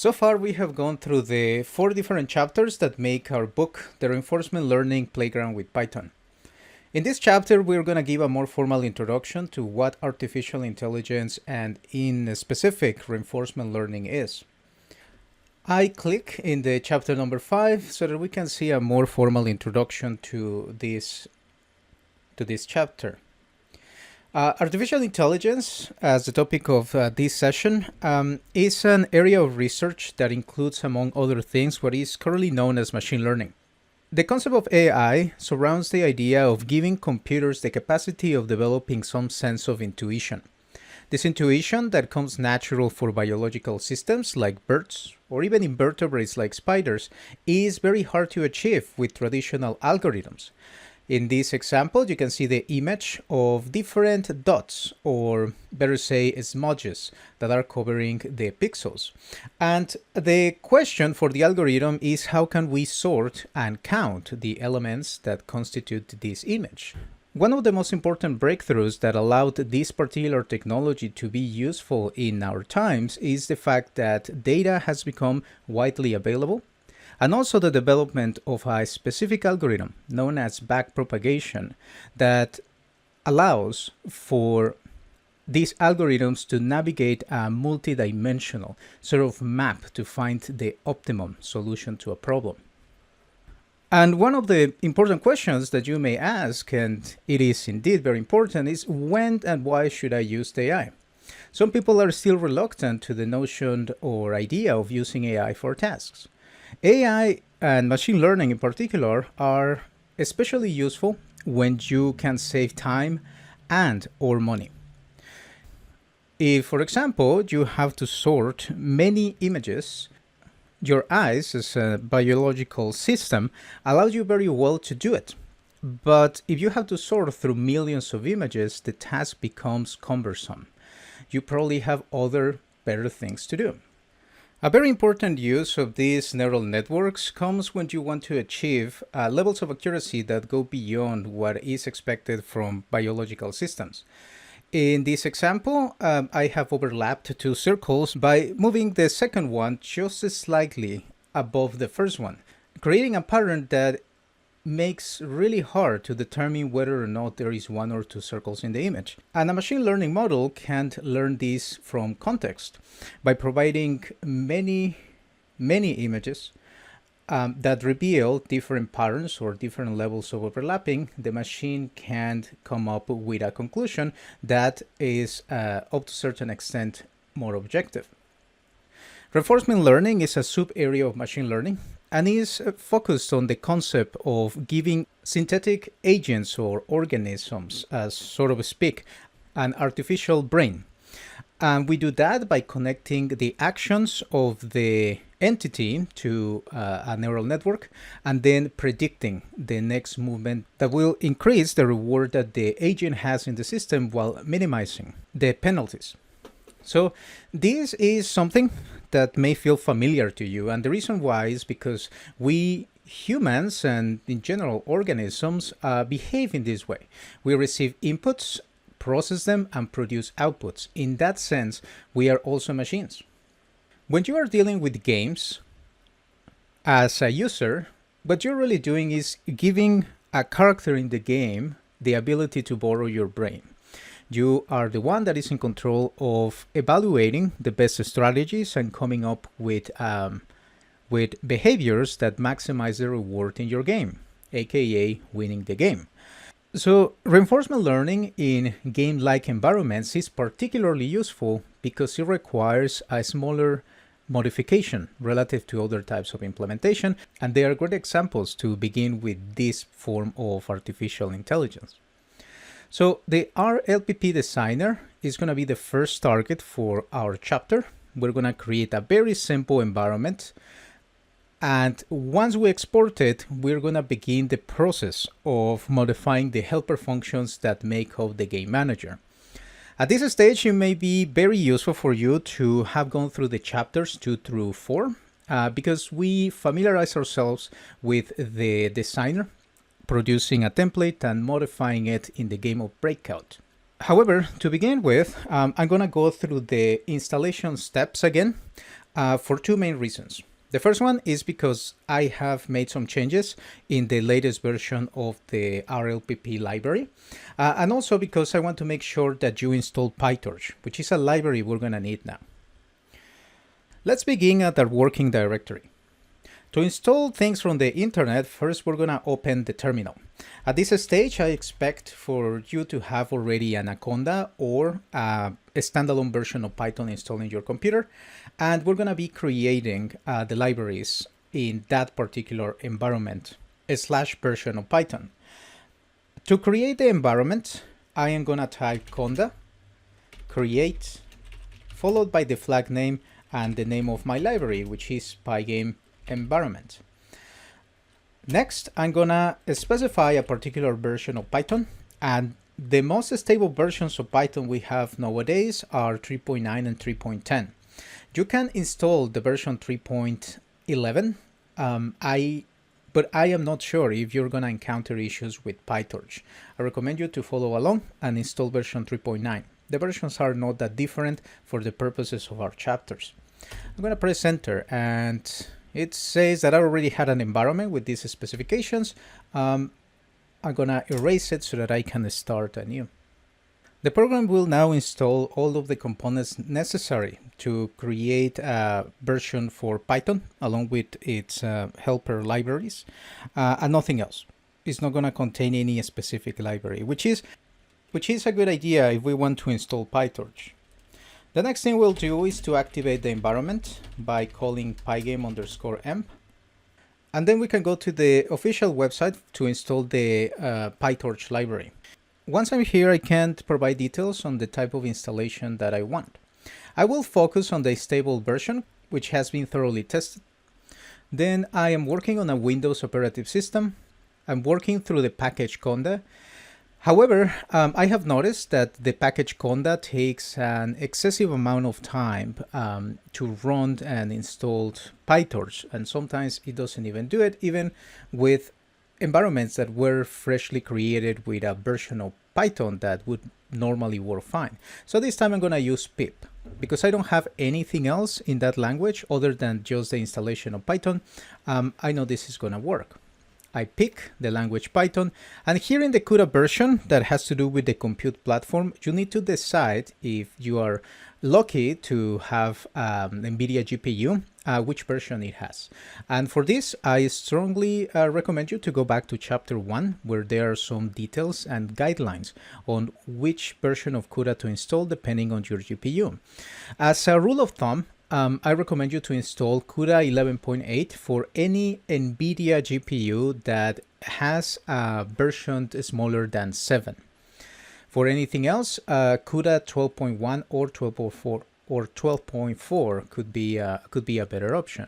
So far, we have gone through the 4 different chapters that make our book, The Reinforcement Learning Playground with Python. In this chapter, we're going to give a more formal introduction to what artificial intelligence and in specific reinforcement learning is. I click in the chapter number 5 so that we can see a more formal introduction to this chapter. Artificial intelligence, as the topic of this session, is an area of research that includes, among other things, what is currently known as machine learning. The concept of AI surrounds the idea of giving computers the capacity of developing some sense of intuition. This intuition that comes natural for biological systems like birds, or even invertebrates like spiders, is very hard to achieve with traditional algorithms. In this example, you can see the image of different dots, or better say smudges, that are covering the pixels. And the question for the algorithm is, how can we sort and count the elements that constitute this image? One of the most important breakthroughs that allowed this particular technology to be useful in our times is the fact that data has become widely available, and also the development of a specific algorithm known as backpropagation that allows for these algorithms to navigate a multidimensional sort of map to find the optimum solution to a problem. And one of the important questions that you may ask, and it is indeed very important, is when and why should I use AI? Some people are still reluctant to the notion or idea of using AI for tasks. AI and machine learning in particular are especially useful when you can save time and or money. If, for example, you have to sort many images, your eyes as a biological system allows you very well to do it. But if you have to sort through millions of images, the task becomes cumbersome. You probably have other better things to do. A very important use of these neural networks comes when you want to achieve levels of accuracy that go beyond what is expected from biological systems. In this example, I have overlapped 2 circles by moving the second one just slightly above the first one, creating a pattern that makes really hard to determine whether or not there is 1 or 2 circles in the image. And a machine learning model can't learn this from context. By providing many images that reveal different patterns or different levels of overlapping, the machine can come up with a conclusion that is up to a certain extent more objective. Reinforcement learning is a sub-area of machine learning and is focused on the concept of giving synthetic agents or organisms, as sort of speak, an artificial brain. And we do that by connecting the actions of the entity to a neural network and then predicting the next movement that will increase the reward that the agent has in the system while minimizing the penalties. So this is something that may feel familiar to you, and the reason why is because we humans and in general organisms behave in this way. We receive inputs, process them, and produce outputs. In that sense, we are also machines. When you are dealing with games as a user, what you're really doing is giving a character in the game the ability to borrow your brain. You are the one that is in control of evaluating the best strategies and coming up with behaviors that maximize the reward in your game, aka winning the game. So reinforcement learning in game-like environments is particularly useful because it requires a smaller modification relative to other types of implementation, and they are great examples to begin with this form of artificial intelligence. So the rlpp designer is going to be the first target for our chapter. We're going to create a very simple environment, and once we export it, we're going to begin the process of modifying the helper functions that make up the game manager. At this stage, it may be very useful for you to have gone through the chapters 2 through 4 because we familiarize ourselves with the designer, producing a template and modifying it in the game of Breakout. However, to begin with, I'm going to go through the installation steps again. for two main reasons. The first one is because I have made some changes in the latest version of the rlpp library, and also because I want to make sure that you install PyTorch, which is a library we're going to need now. Let's begin at our working directory. To install things from the internet, first we're going to open the terminal. At this stage, I expect for you to have already Anaconda or a standalone version of Python installed in your computer, and we're going to be creating the libraries in that particular environment / version of Python. To create the environment, I am going to type conda create followed by the flag name and the name of my library, which is Pygame environment. Next, I'm gonna specify a particular version of Python, and the most stable versions of Python we have nowadays are 3.9 and 3.10. You can install the version 3.11, but I am not sure if you're gonna encounter issues with PyTorch. I recommend you to follow along and install version 3.9. The versions are not that different for the purposes of our chapters. I'm gonna press enter, and it says that I already had an environment with these specifications. I'm gonna erase it so that I can start anew. The program will now install all of the components necessary to create a version for Python along with its helper libraries, and nothing else. It's not gonna contain any specific library, which is a good idea if we want to install PyTorch. The next thing we'll do is to activate the environment by calling pygame_emp. And then we can go to the official website to install the PyTorch library. Once I'm here, I can provide details on the type of installation that I want. I will focus on the stable version, which has been thoroughly tested. Then I am working on a Windows operating system. I'm working through the package conda. However, I have noticed that the package conda takes an excessive amount of time to run and install PyTorch, and sometimes it doesn't even do it, even with environments that were freshly created with a version of Python that would normally work fine. So this time I'm going to use pip, because I don't have anything else in that language other than just the installation of Python. I know this is going to work. I pick the language Python, and here in the CUDA version that has to do with the compute platform, you need to decide if you are lucky to have NVIDIA GPU, which version it has. And for this, I strongly recommend you to go back to chapter 1, where there are some details and guidelines on which version of CUDA to install depending on your GPU. As a rule of thumb, I recommend you to install CUDA 11.8 for any NVIDIA GPU that has a version smaller than 7. For anything else, CUDA 12.1 or 12.4 could be a better option.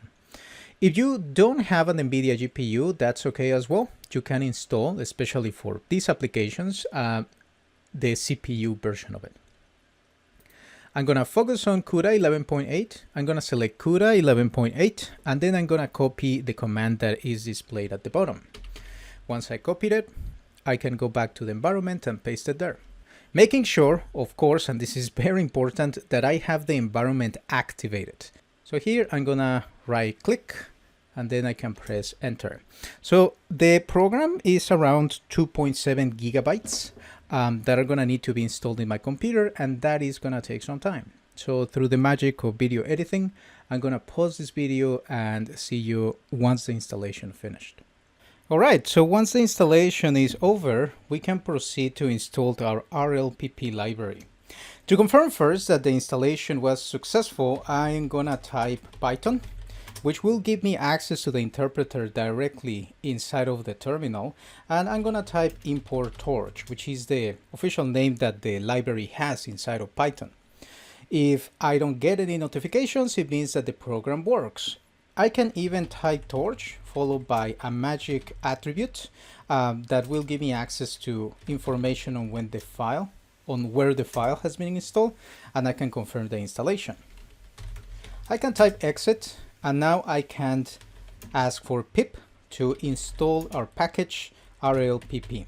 If you don't have an NVIDIA GPU, that's okay as well. You can install, especially for these applications, the CPU version of it. I'm going to focus on CUDA 11.8. I'm going to select CUDA 11.8, and then I'm going to copy the command that is displayed at the bottom. Once I copied it, I can go back to the environment and paste it there. Making sure, of course, and this is very important, that I have the environment activated. So here I'm going to right click, and then I can press enter. So the program is around 2.7 gigabytes. That are going to need to be installed in my computer, and that is going to take some time. So through the magic of video editing, I'm going to pause this video and see you once the installation finished. All right, so once the installation is over, we can proceed to install our rlpp library. To confirm first that the installation was successful, I'm going to type Python, which will give me access to the interpreter directly inside of the terminal. And I'm going to type import torch, which is the official name that the library has inside of Python. If I don't get any notifications, it means that the program works. I can even type torch followed by a magic attribute that will give me access to information on where the file has been installed, and I can confirm the installation. I can type exit, and now I can ask for pip to install our package rlpp.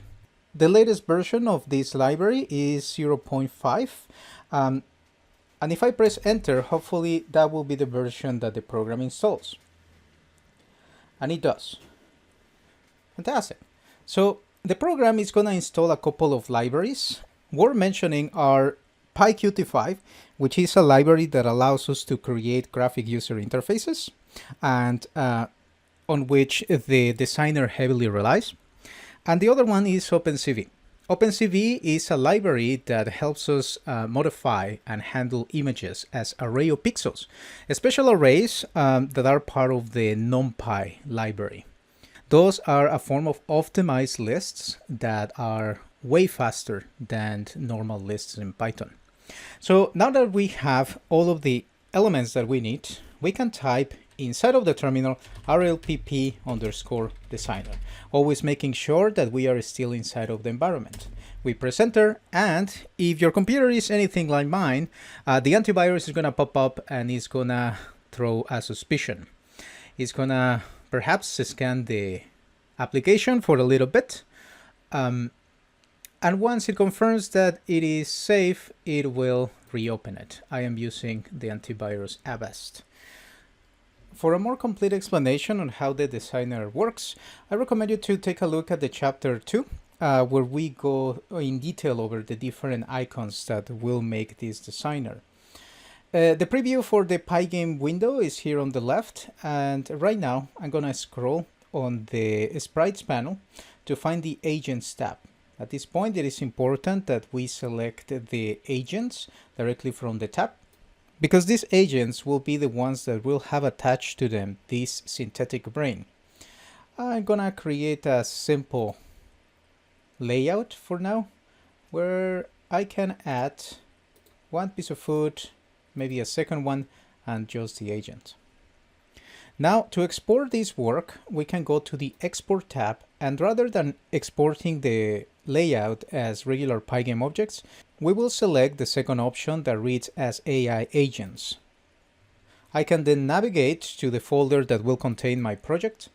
The latest version of this library is 0.5. And if I press enter, hopefully that will be the version that the program installs. And it does. Fantastic. So the program is going to install a couple of libraries. Worth mentioning are PyQt5, which is a library that allows us to create graphic user interfaces and on which the designer heavily relies. And the other one is OpenCV. OpenCV is a library that helps us modify and handle images as array of pixels, special arrays that are part of the NumPy library. Those are a form of optimized lists that are way faster than normal lists in Python. So now that we have all of the elements that we need, we can type inside of the terminal rlpp _designer, always making sure that we are still inside of the environment. We press enter, and if your computer is anything like mine, the antivirus is going to pop up and it's going to throw a suspicion. It's going to perhaps scan the application for a little bit. And once it confirms that it is safe, it will reopen it. I am using the antivirus Avast. For a more complete explanation on how the designer works, I recommend you to take a look at the chapter 2, where we go in detail over the different icons that will make this designer. The preview for the Pygame window is here on the left, and right now I'm gonna scroll on the sprites panel to find the agents tab. At this point, it is important that we select the agents directly from the tab, because these agents will be the ones that will have attached to them this synthetic brain. I'm gonna create a simple layout for now, where I can add one piece of food, maybe a second one, and just the agent. Now, to export this work, we can go to the Export tab, and rather than exporting the layout as regular Pygame objects, we will select the second option that reads as AI agents. I can then navigate to the folder that will contain my project,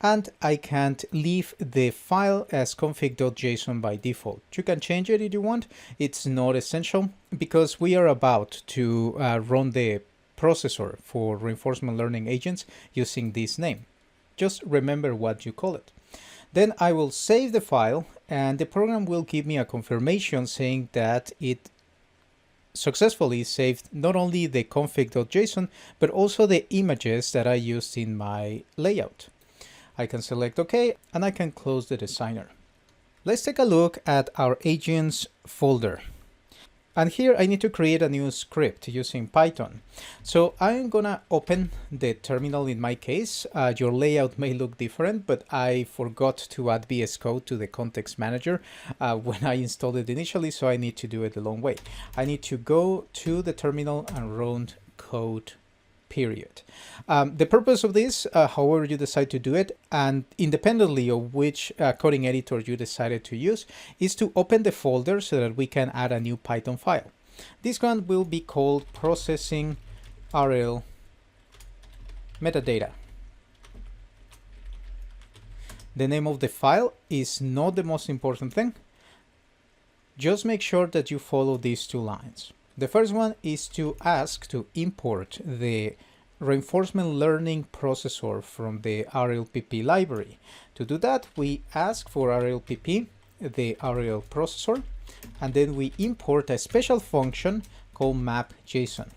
and I can leave the file as config.json by default. You can change it if you want. It's not essential because we are about to run the processor for reinforcement learning agents using this name. Just remember what you call it. Then I will save the file, and the program will give me a confirmation saying that it successfully saved not only the config.json, but also the images that I used in my layout. I can select OK, and I can close the designer. Let's take a look at our agents folder. And here I need to create a new script using Python. So I'm gonna open the terminal in my case. Your layout may look different, but I forgot to add VS Code to the context manager when I installed it initially, so I need to do it the long way. I need to go to the terminal and run code, period. The purpose of this, however you decide to do it, and independently of which coding editor you decided to use, is to open the folder so that we can add a new Python file. This one will be called processing rl metadata. The name of the file is not the most important thing. Just make sure that you follow these two lines. The first one is to ask to import the reinforcement learning processor from the rlpp library. To do that, we ask for rlpp, the RL processor, and then we import a special function called map.json.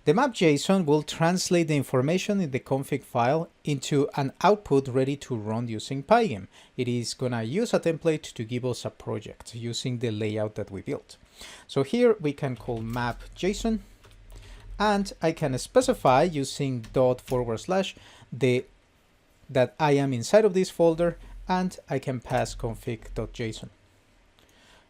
The map.json will translate the information in the config file into an output ready to run using Pygame. It is gonna use a template to give us a project using the layout that we built. So here we can call map.json, and I can specify using // that I am inside of this folder, and I can pass config.json.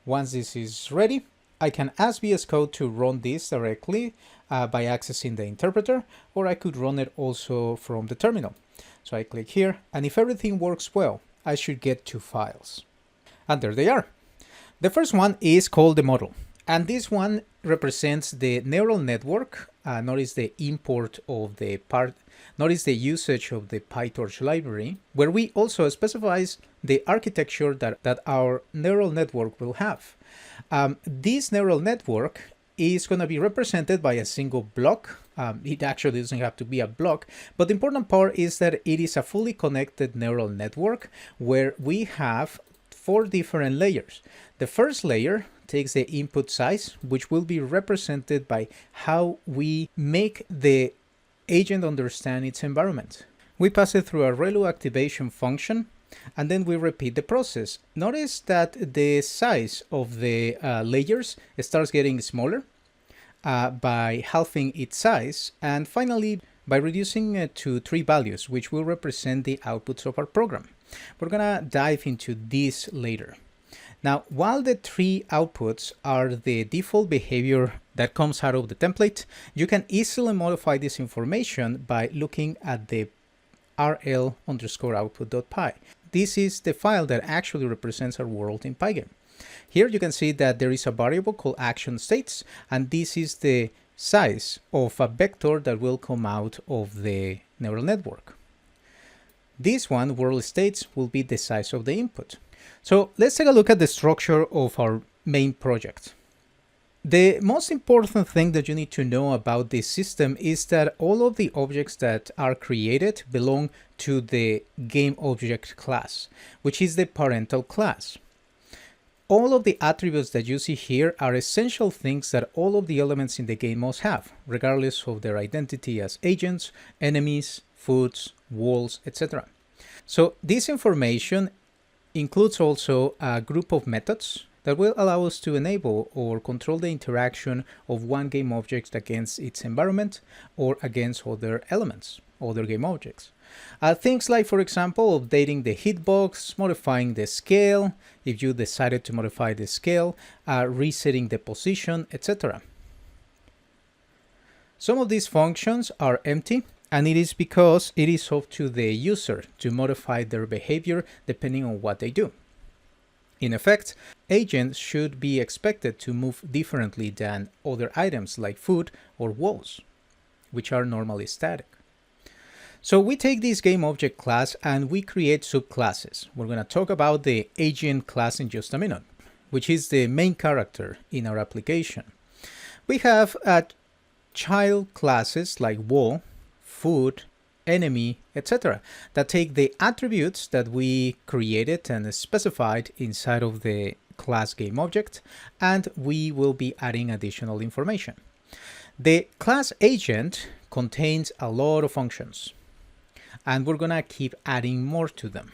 Once this is ready, I can ask VS Code to run this directly by accessing the interpreter, or I could run it also from the terminal. So I click here, and if everything works well, I should get two files. And there they are. The first one is called the model, and this one represents the neural network. Notice the import of the part. Notice the usage of the PyTorch library, where we also specifies the architecture that our neural network will have. This neural network is going to be represented by a single block. It actually doesn't have to be a block, but the important part is that it is a fully connected neural network where we have 4 different layers. The first layer takes the input size, which will be represented by how we make the agent understand its environment. We pass it through a ReLU activation function, and then we repeat the process. Notice that the size of the layers starts getting smaller by halving its size, and finally by reducing it to 3 values, which will represent the outputs of our program. We're gonna dive into this later. Now, while the 3 outputs are the default behavior that comes out of the template, you can easily modify this information by looking at the rl_output.py. This is the file that actually represents our world in Pygame. Here you can see that there is a variable called action states, and this is the size of a vector that will come out of the neural network. This one, world states, will be the size of the input. So let's take a look at the structure of our main project. The most important thing that you need to know about this system is that all of the objects that are created belong to the GameObject class, which is the parental class. All of the attributes that you see here are essential things that all of the elements in the game must have, regardless of their identity as agents, enemies, foods, walls, etc. So this information includes also a group of methods that will allow us to enable or control the interaction of one game object against its environment or against other elements, other game objects. Things like, for example, updating the hitbox, modifying the scale, if you decided to modify the scale, resetting the position, etc. Some of these functions are empty, and it is because it is up to the user to modify their behavior depending on what they do. In effect, agents should be expected to move differently than other items like food or walls, which are normally static. So we take this GameObject class and we create subclasses. We're going to talk about the agent class in just a minute, which is the main character in our application. We have child classes like wall, food, enemy, etc. that take the attributes that we created and specified inside of the class GameObject, and we will be adding additional information. The class agent contains a lot of functions, and we're gonna keep adding more to them.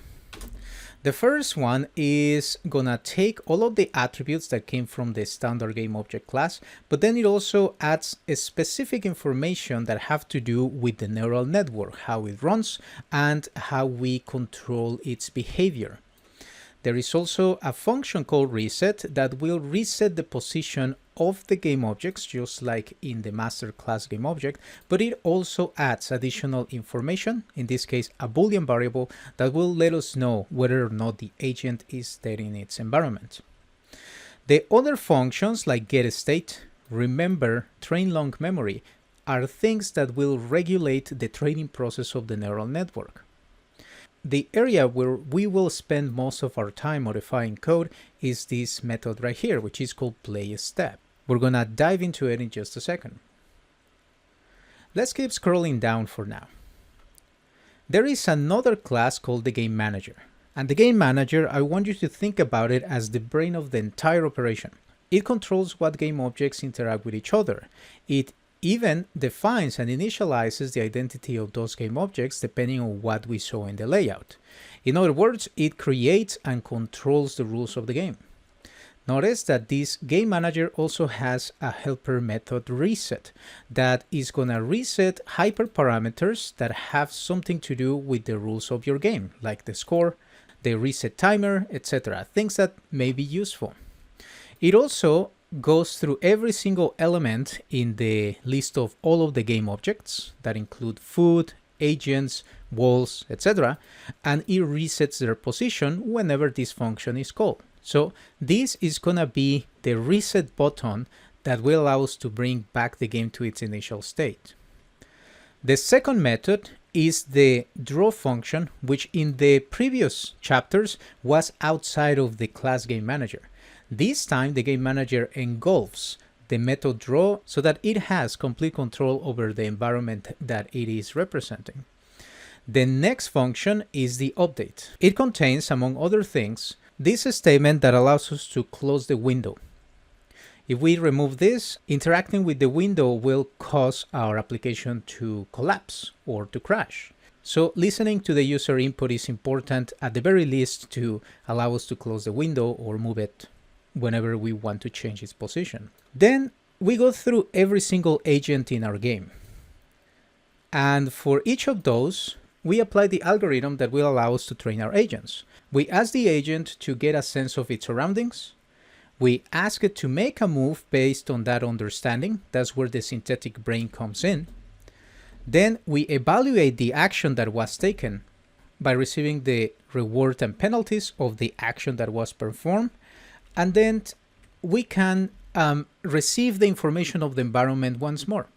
The first one is gonna take all of the attributes that came from the standard GameObject class, but then it also adds a specific information that have to do with the neural network, how it runs and how we control its behavior. There is also a function called reset that will reset the position of the game objects, just like in the master class game object, but it also adds additional information, in this case a Boolean variable, that will let us know whether or not the agent is there in its environment. The other functions like getState, remember, train long memory are things that will regulate the training process of the neural network. The area where we will spend most of our time modifying code is this method right here, which is called playStep. We're gonna dive into it in just a second. Let's keep scrolling down for now. There is another class called the Game Manager. And the Game Manager, I want you to think about it as the brain of the entire operation. It controls what game objects interact with each other. It even defines and initializes the identity of those game objects depending on what we saw in the layout. In other words, it creates and controls the rules of the game. Notice that this game manager also has a helper method reset that is gonna reset hyperparameters that have something to do with the rules of your game, like the score, the reset timer, etc. Things that may be useful. It also goes through every single element in the list of all of the game objects that include food, agents, walls, etc. and it resets their position whenever this function is called. So this is gonna be the reset button that will allow us to bring back the game to its initial state. The second method is the draw function, which in the previous chapters was outside of the class game manager. This time the game manager engulfs the method draw so that it has complete control over the environment that it is representing. The next function is the update. It contains, among other things, this statement that allows us to close the window. If we remove this, interacting with the window will cause our application to collapse or to crash. So listening to the user input is important, at the very least, to allow us to close the window or move it whenever we want to change its position. Then we go through every single agent in our game. And for each of those, we apply the algorithm that will allow us to train our agents. We ask the agent to get a sense of its surroundings. We ask it to make a move based on that understanding. That's where the synthetic brain comes in. Then we evaluate the action that was taken by receiving the reward and penalties of the action that was performed. And then we can receive the information of the environment once more.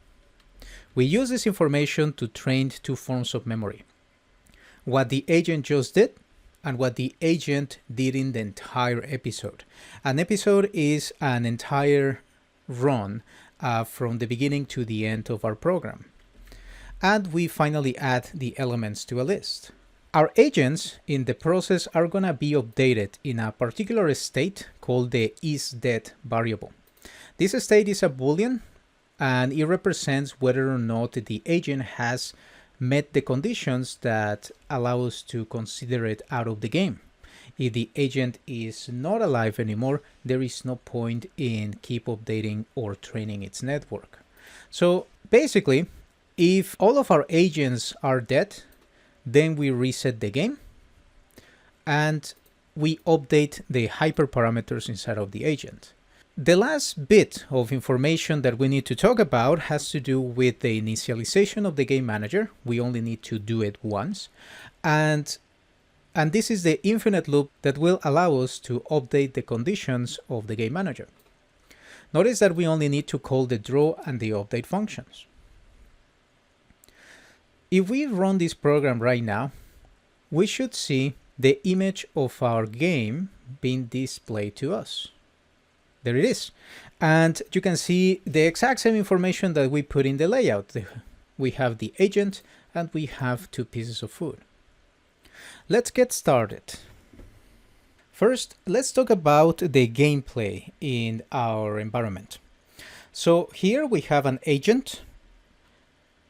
We use this information to train two forms of memory: what the agent just did and what the agent did in the entire episode. An episode is an entire run from the beginning to the end of our program. And we finally add the elements to a list. Our agents in the process are going to be updated in a particular state called the isDead variable. This state is a Boolean, and it represents whether or not the agent has met the conditions that allow us to consider it out of the game. If the agent is not alive anymore, there is no point in keep updating or training its network. So basically, if all of our agents are dead, then we reset the game and we update the hyperparameters inside of the agent. The last bit of information that we need to talk about has to do with the initialization of the game manager. We only need to do it once. And this is the infinite loop that will allow us to update the conditions of the game manager. Notice that we only need to call the draw and the update functions. If we run this program right now, we should see the image of our game being displayed to us. There it is. And you can see the exact same information that we put in the layout. We have the agent and we have two pieces of food. Let's get started. First, let's talk about the gameplay in our environment. So here we have an agent,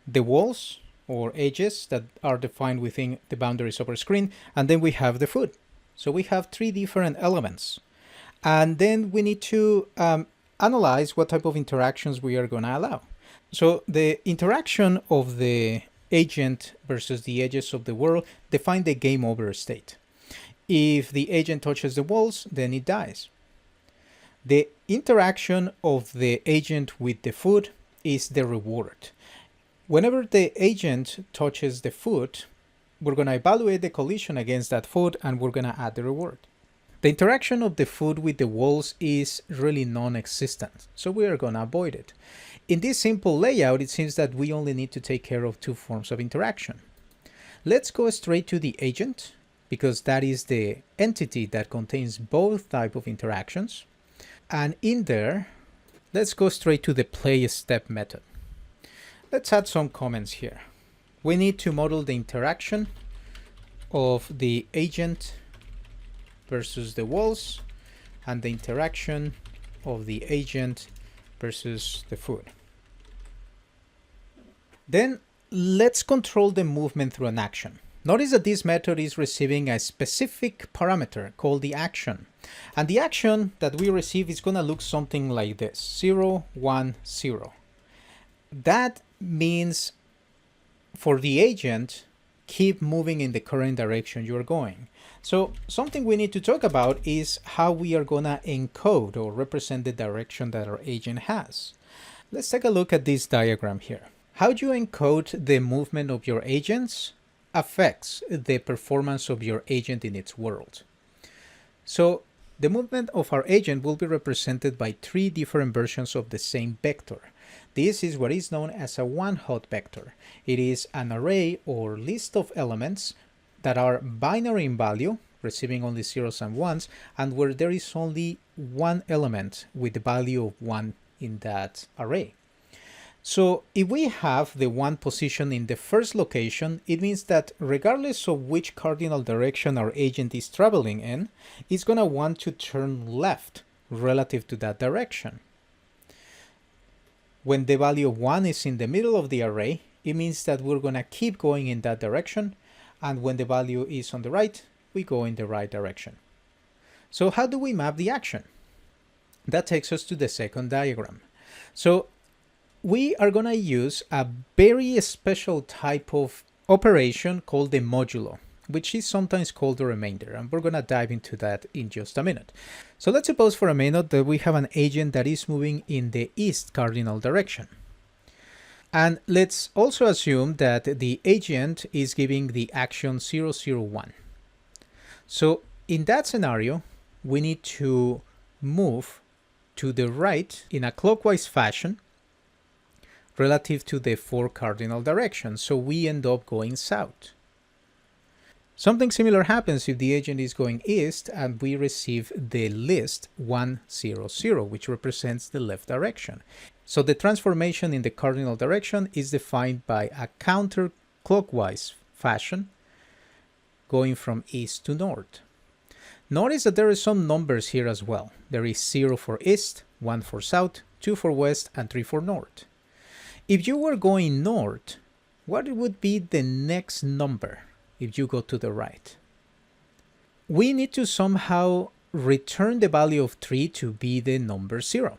the walls or edges that are defined within the boundaries of our screen, and then we have the food. So we have three different elements. And then we need to analyze what type of interactions we are going to allow. So the interaction of the agent versus the edges of the world define the game over state. If the agent touches the walls, then it dies. The interaction of the agent with the food is the reward. Whenever the agent touches the food, we're going to evaluate the collision against that food and we're going to add the reward. The interaction of the food with the walls is really non-existent, so we are going to avoid it. In this simple layout, it seems that we only need to take care of two forms of interaction. Let's go straight to the agent, because that is the entity that contains both types of interactions. And in there, let's go straight to the play step method. Let's add some comments here. We need to model the interaction of the agent versus the walls and the interaction of the agent versus the food. Then let's control the movement through an action. Notice that this method is receiving a specific parameter called the action. And the action that we receive is going to look something like this: 0, 1, 0. That means for the agent, keep moving in the current direction you're going. So something we need to talk about is how we are going to encode or represent the direction that our agent has. Let's take a look at this diagram here. How you encode the movement of your agents affects the performance of your agent in its world. So the movement of our agent will be represented by three different versions of the same vector. This is what is known as a one-hot vector. It is an array or list of elements that are binary in value, receiving only zeros and ones, and where there is only one element with the value of 1 in that array. So if we have the 1 position in the first location, it means that regardless of which cardinal direction our agent is traveling in, it's going to want to turn left relative to that direction. When the value of 1 is in the middle of the array, it means that we're going to keep going in that direction, and when the value is on the right, we go in the right direction. So how do we map the action? That takes us to the second diagram. So we are going to use a very special type of operation called the modulo, which is sometimes called the remainder, and we're going to dive into that in just a minute. So let's suppose for a minute that we have an agent that is moving in the east cardinal direction. And let's also assume that the agent is giving the action 0, 0, 1. So in that scenario, we need to move to the right in a clockwise fashion relative to the 4 cardinal directions. So we end up going south. Something similar happens if the agent is going east and we receive the list 1, 0, 0, which represents the left direction. So the transformation in the cardinal direction is defined by a counterclockwise fashion going from east to north. Notice that there are some numbers here as well. There is 0 for east, 1 for south, 2 for west, and 3 for north. If you were going north, what would be the next number if you go to the right? We need to somehow return the value of 3 to be the number 0.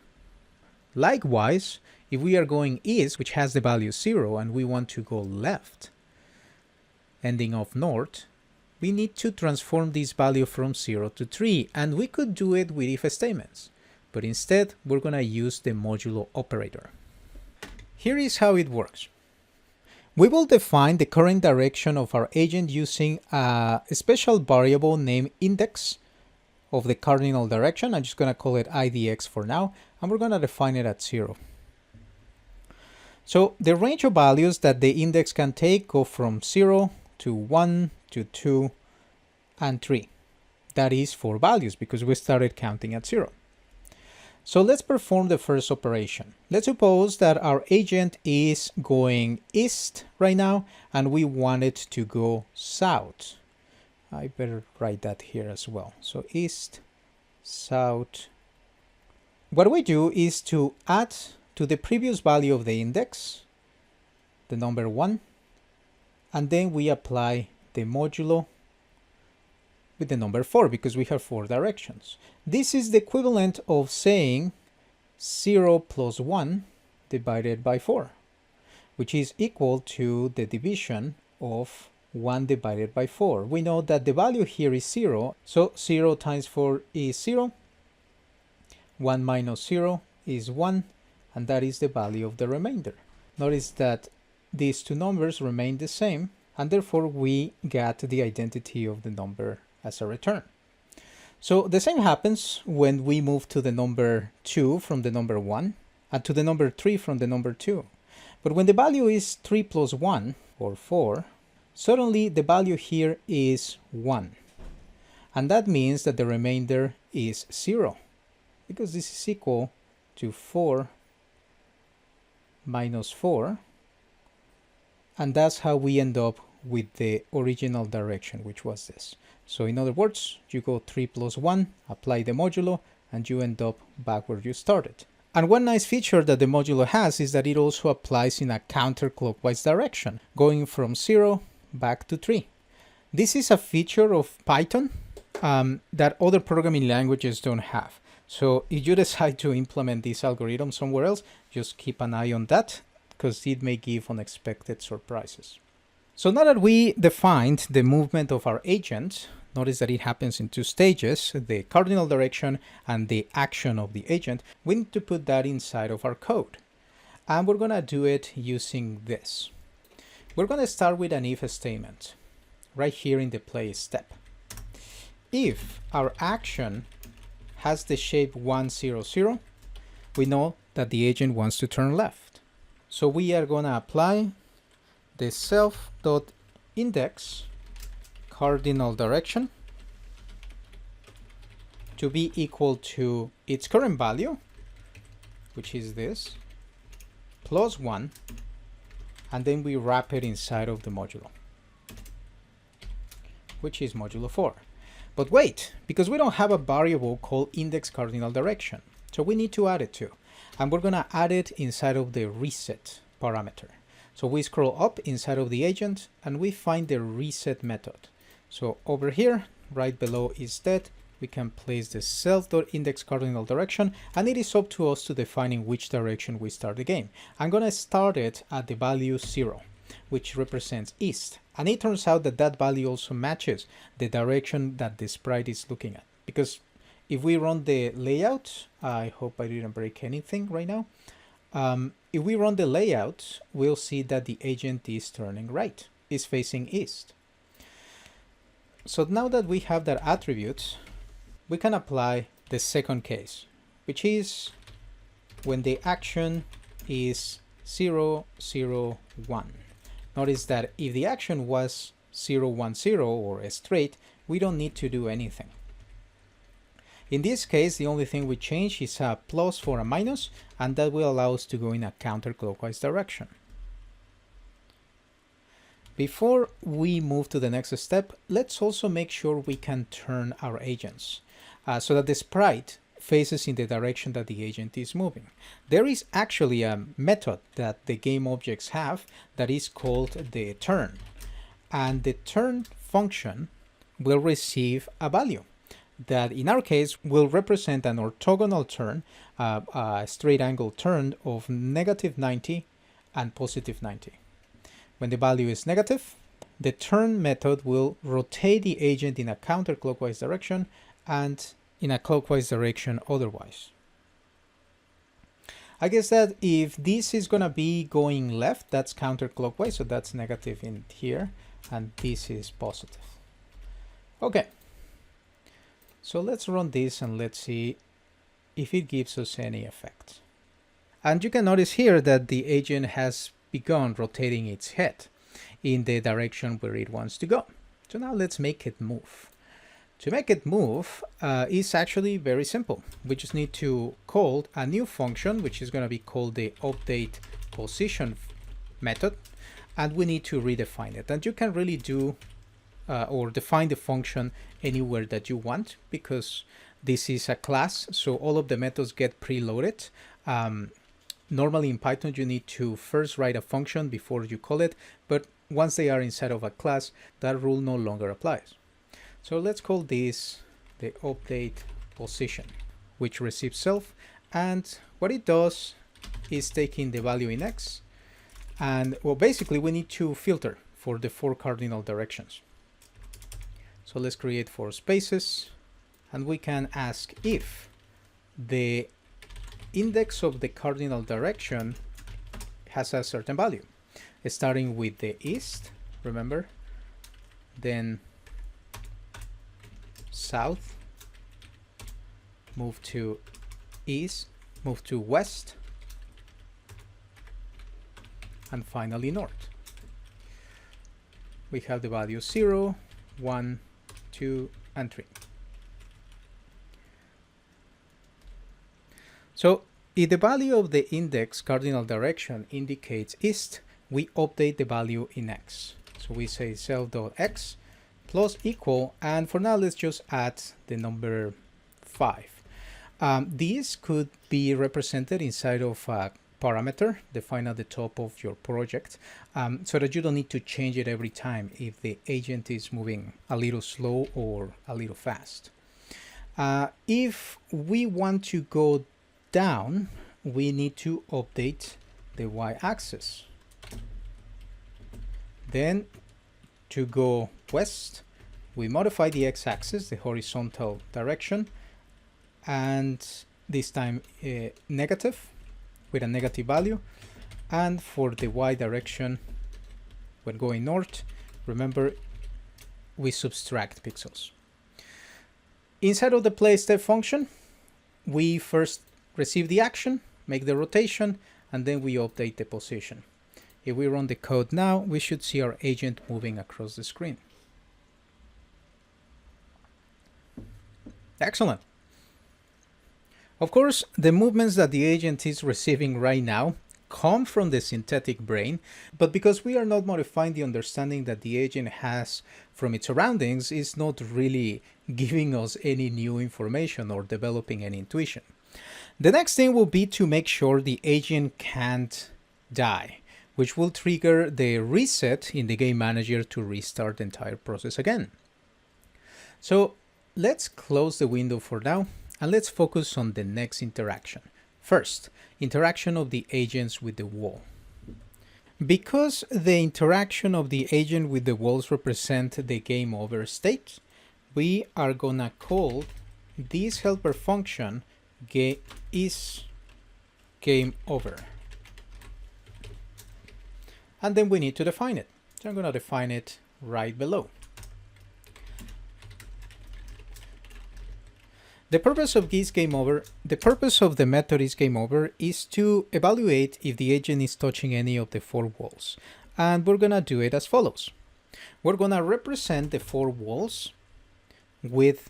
Likewise, if we are going east, which has the value 0, and we want to go left, ending off north, we need to transform this value from 0 to 3, and we could do it with if statements, but instead we're going to use the modulo operator. Here is how it works. We will define the current direction of our agent using a special variable named index of the cardinal direction. I'm just going to call it idx for now, and we're going to define it at 0. So the range of values that the index can take go from 0 to 1 to 2 and 3. That is 4 values because we started counting at 0. So let's perform the first operation. Let's suppose that our agent is going east right now and we want it to go south. I better write that here as well. So east, south. What we do is to add to the previous value of the index, the number 1, and then we apply the modulo with the number 4 because we have 4 directions. This is the equivalent of saying 0 plus 1 divided by 4, which is equal to the division of 1 divided by 4. We know that the value here is 0, so 0 times 4 is 0, 1 minus 0 is 1, and that is the value of the remainder. Notice that these two numbers remain the same, and therefore we get the identity of the number as a return. So the same happens when we move to the number 2 from the number 1 and to the number 3 from the number 2. But when the value is 3 plus 1 or 4, suddenly the value here is 1. And that means that the remainder is 0 because this is equal to 4 minus 4. And that's how we end up with the original direction, which was this. So in other words, you go 3 plus 1, apply the modulo, and you end up back where you started. And one nice feature that the modulo has is that it also applies in a counterclockwise direction, going from 0 back to 3. This is a feature of Python that other programming languages don't have. So if you decide to implement this algorithm somewhere else, just keep an eye on that, because it may give unexpected surprises. So now that we defined the movement of our agent, notice that it happens in 2 stages, the cardinal direction and the action of the agent. We need to put that inside of our code. And we're going to do it using this. We're going to start with an if statement right here in the play step. If our action has the shape 1, 0, 0, we know that the agent wants to turn left. So we are going to apply the self.index cardinal direction to be equal to its current value which is this, plus 1, and then we wrap it inside of the modulo, which is modulo 4. But wait, because we don't have a variable called index cardinal direction, so we need to add it too. And we're gonna add it inside of the reset parameter. So we scroll up inside of the agent and we find the reset method. So over here, right below is that, we can place the self.index cardinal direction, and it is up to us to define in which direction we start the game. I'm gonna start it at the value 0, which represents east. And it turns out that that value also matches the direction that the sprite is looking at. Because if we run the layout, I hope I didn't break anything right now. If we run the layout, we'll see that the agent is turning right, is facing east. So now that we have that attribute, we can apply the second case, which is when the action is 0, 0, 1. Notice that if the action was 0, 1, 0 or straight, we don't need to do anything. In this case, the only thing we change is a plus for a minus, and that will allow us to go in a counterclockwise direction. Before we move to the next step, let's also make sure we can turn our agents so that the sprite faces in the direction that the agent is moving. There is actually a method that the game objects have that is called the turn, and the turn function will receive a value that in our case will represent an orthogonal turn, a straight angle turn of -90 and +90. When the value is negative, the turn method will rotate the agent in a counterclockwise direction and in a clockwise direction otherwise. I guess that if this is gonna be going left, that's counterclockwise, so that's negative in here, and this is positive. Okay, so let's run this and let's see if it gives us any effect. And you can notice here that the agent has begun rotating its head in the direction where it wants to go. So now let's make it move. To make it move is actually very simple. We just need to call a new function, which is going to be called the update position method, and we need to redefine it. And you can really do or define the function anywhere that you want, because this is a class, so all of the methods get preloaded. Normally in Python you need to first write a function before you call it, but once they are inside of a class, that rule no longer applies. So let's call this the update position, which receives self, and what it does is taking the value in x, and well, basically we need to filter for the 4 cardinal directions. So let's create 4 spaces, and we can ask if the index of the cardinal direction has a certain value, starting with the east, remember, then south, move to east, move to west, and finally north. We have the values 0, 1, 2, and 3. So if the value of the index cardinal direction indicates east, we update the value in x. So we say self.x plus equal, and for now let's just add the number 5. This could be represented inside of a parameter defined at the top of your project, so that you don't need to change it every time if the agent is moving a little slow or a little fast. If we want to go down, we need to update the y-axis. Then to go west, we modify the x-axis, the horizontal direction, and this time negative with a negative value. And for the y direction, when going north, remember we subtract pixels. Inside of the play step function, we first receive the action, make the rotation, and then we update the position. If we run the code now, we should see our agent moving across the screen. Excellent. Of course, the movements that the agent is receiving right now come from the synthetic brain, but because we are not modifying the understanding that the agent has from its surroundings, it's not really giving us any new information or developing any intuition. The next thing will be to make sure the agent can't die, which will trigger the reset in the game manager to restart the entire process again. So let's close the window for now and let's focus on the next interaction. First, interaction of the agents with the wall. Because the interaction of the agent with the walls represent the game over state, we are gonna call this helper function is game over. And then we need to define it. So I'm gonna define it right below. The purpose of this game over, the purpose of the method is game over is to evaluate if the agent is touching any of the 4 walls. And we're gonna do it as follows. We're gonna represent the 4 walls with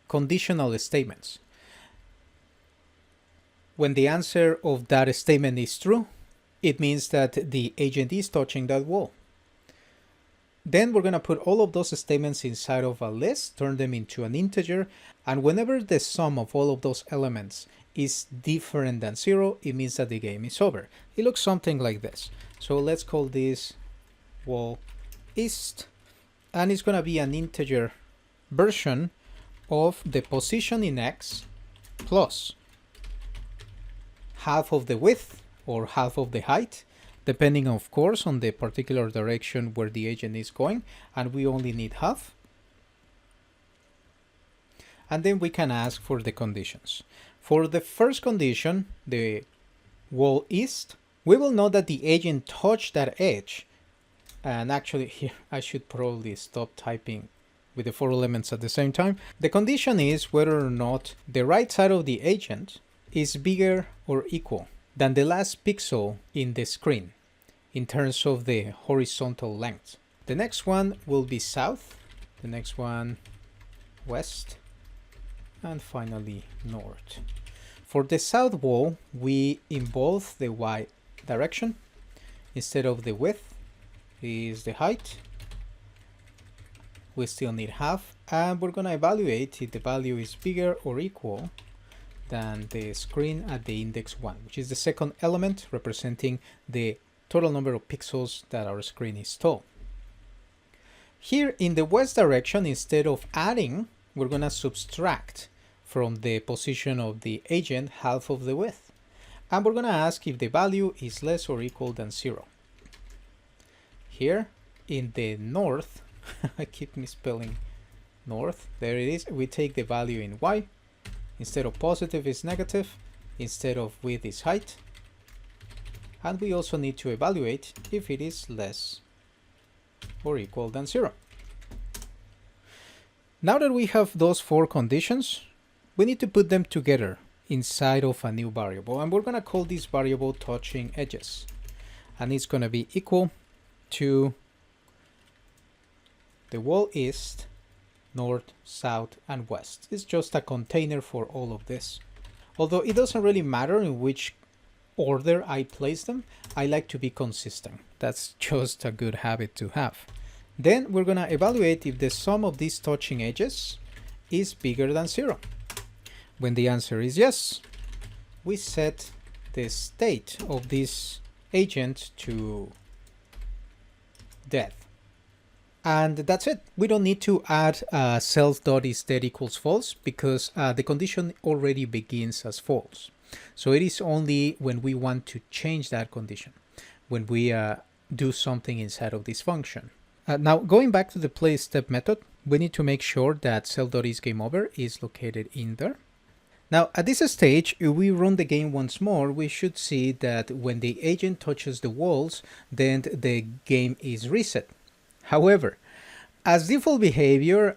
conditional statements. When the answer of that statement is true, it means that the agent is touching that wall. Then we're going to put all of those statements inside of a list, turn them into an integer, and whenever the sum of all of those elements is different than 0, it means that the game is over. It looks something like this. So let's call this wall ist, and it's going to be an integer version of the position in X plus half of the width or half of the height, depending of course on the particular direction where the agent is going, and we only need half. And then we can ask for the conditions. For the first condition, the wall ist, we will know that the agent touched that edge. And actually here I should probably stop typing with the 4 elements at the same time. The condition is whether or not the right side of the agent is bigger or equal than the last pixel in the screen in terms of the horizontal length. The next one will be south, the next one west, and finally north. For the south wall, we in both the y direction, instead of the width is the height. We still need half, and we're gonna evaluate if the value is bigger or equal than the screen at the index 1, which is the second element representing the total number of pixels that our screen is tall. Here in the west direction, instead of adding, we're gonna subtract from the position of the agent half of the width. And we're gonna ask if the value is less or equal than 0. Here in the north, I keep misspelling north, there it is, we take the value in y. Instead of positive is negative, instead of width is height, and we also need to evaluate if it is less or equal than 0. Now that we have those 4 conditions, we need to put them together inside of a new variable, and we're going to call this variable touching edges, and it's going to be equal to the wall ist, north, south, and west. It's just a container for all of this. Although it doesn't really matter in which order I place them, I like to be consistent. That's just a good habit to have. Then we're gonna evaluate if the sum of these touching edges is bigger than 0. When the answer is yes, we set the state of this agent to death. And that's it. We don't need to add self.isDead equals false because the condition already begins as false. So it is only when we want to change that condition, when we do something inside of this function. Now going back to the play step method, we need to make sure that self.isGameOver is located in there. Now at this stage, if we run the game once more, we should see that when the agent touches the walls, then the game is reset. However, as default behavior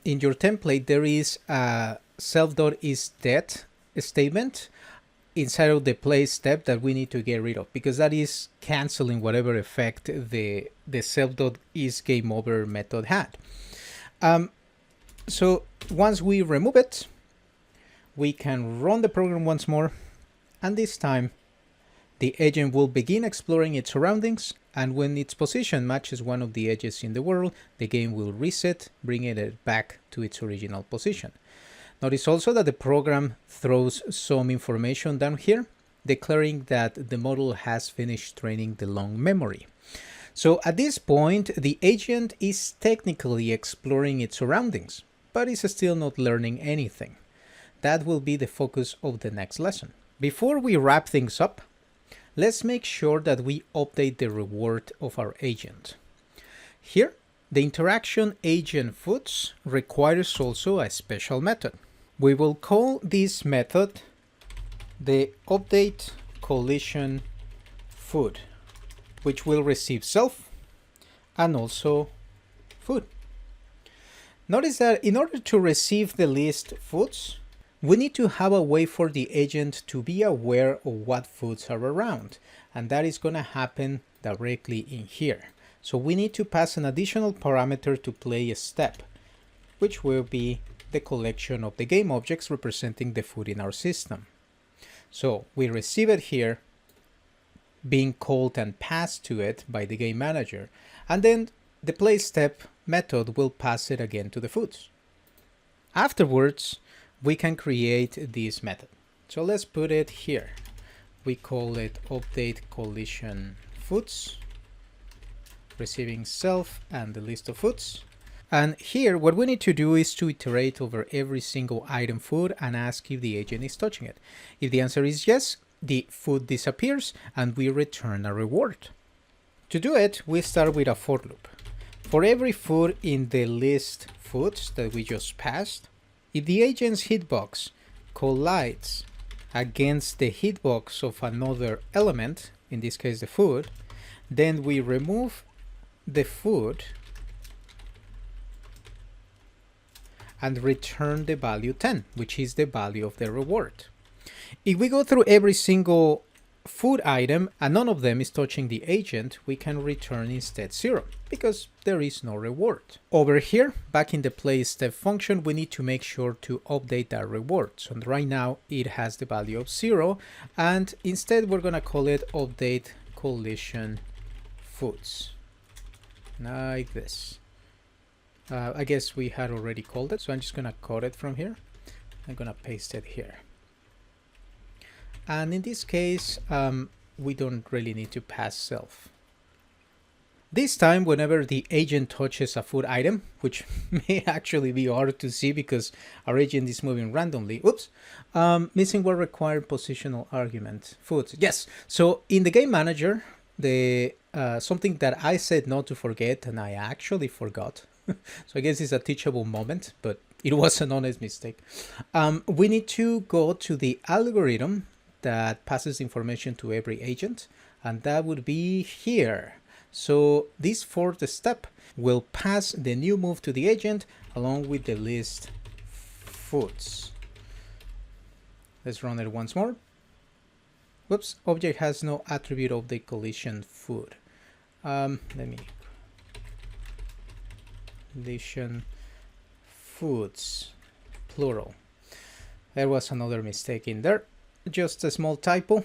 in your template, there is a self.isDead statement inside of the play step that we need to get rid of, because that is canceling whatever effect the self.isGameOver method had. So once we remove it, we can run the program once more, and this time the agent will begin exploring its surroundings, and when its position matches one of the edges in the world, the game will reset, bringing it back to its original position. Notice also that the program throws some information down here, declaring that the model has finished training the long memory. So at this point, the agent is technically exploring its surroundings, but is still not learning anything. That will be the focus of the next lesson. Before we wrap things up, let's make sure that we update the reward of our agent. Here, the interaction agent foods requires also a special method. We will call this method the update collision food, which will receive self and also food. Notice that in order to receive the list foods, we need to have a way for the agent to be aware of what foods are around, and that is going to happen directly in here. So we need to pass an additional parameter to play a step, which will be the collection of the game objects representing the food in our system. So we receive it here, being called and passed to it by the game manager, and then the play step method will pass it again to the foods. Afterwards, we can create this method. So let's put it here. We call it update collision foods, receiving self and the list of foods. And here, what we need to do is to iterate over every single item food and ask if the agent is touching it. If the answer is yes, the food disappears and we return a reward. To do it, we start with a for loop. For every food in the list foods that we just passed, if the agent's hitbox collides against the hitbox of another element, in this case the food, then we remove the food and return the value 10, which is the value of the reward. If we go through every single food item and none of them is touching the agent, we can return instead 0 because there is no reward. Over here, back in the play step function, we need to make sure to update that reward. So right now it has the value of 0, and instead we're gonna call it update collision foods, like this. I guess we had already called it, so I'm just gonna code it from here. I'm gonna paste it here. And in this case, we don't really need to pass self. This time, whenever the agent touches a food item, which may actually be hard to see because our agent is moving randomly. Oops, missing word required positional argument. Foods, yes. So in the game manager, the something that I said not to forget and I actually forgot. So I guess it's a teachable moment, but it was an honest mistake. We need to go to the algorithm that passes information to every agent, and that would be here. So this fourth step will pass the new move to the agent along with the list foods. Let's run it once more. Whoops, object has no attribute of the collision food. Let me collision foods, plural. There was another mistake in there, just a small typo.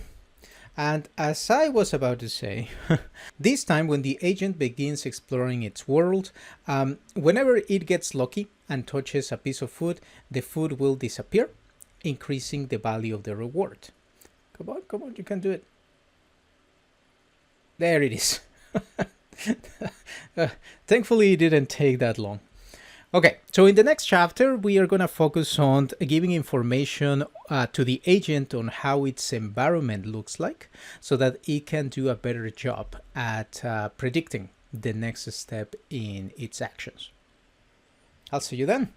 And as I was about to say, this time when the agent begins exploring its world, whenever it gets lucky and touches a piece of food, the food will disappear, increasing the value of the reward. Come on, you can do it. There it is. Thankfully, it didn't take that long. Okay, so in the next chapter, we are going to focus on giving information to the agent on how its environment looks like so that it can do a better job at predicting the next step in its actions. I'll see you then.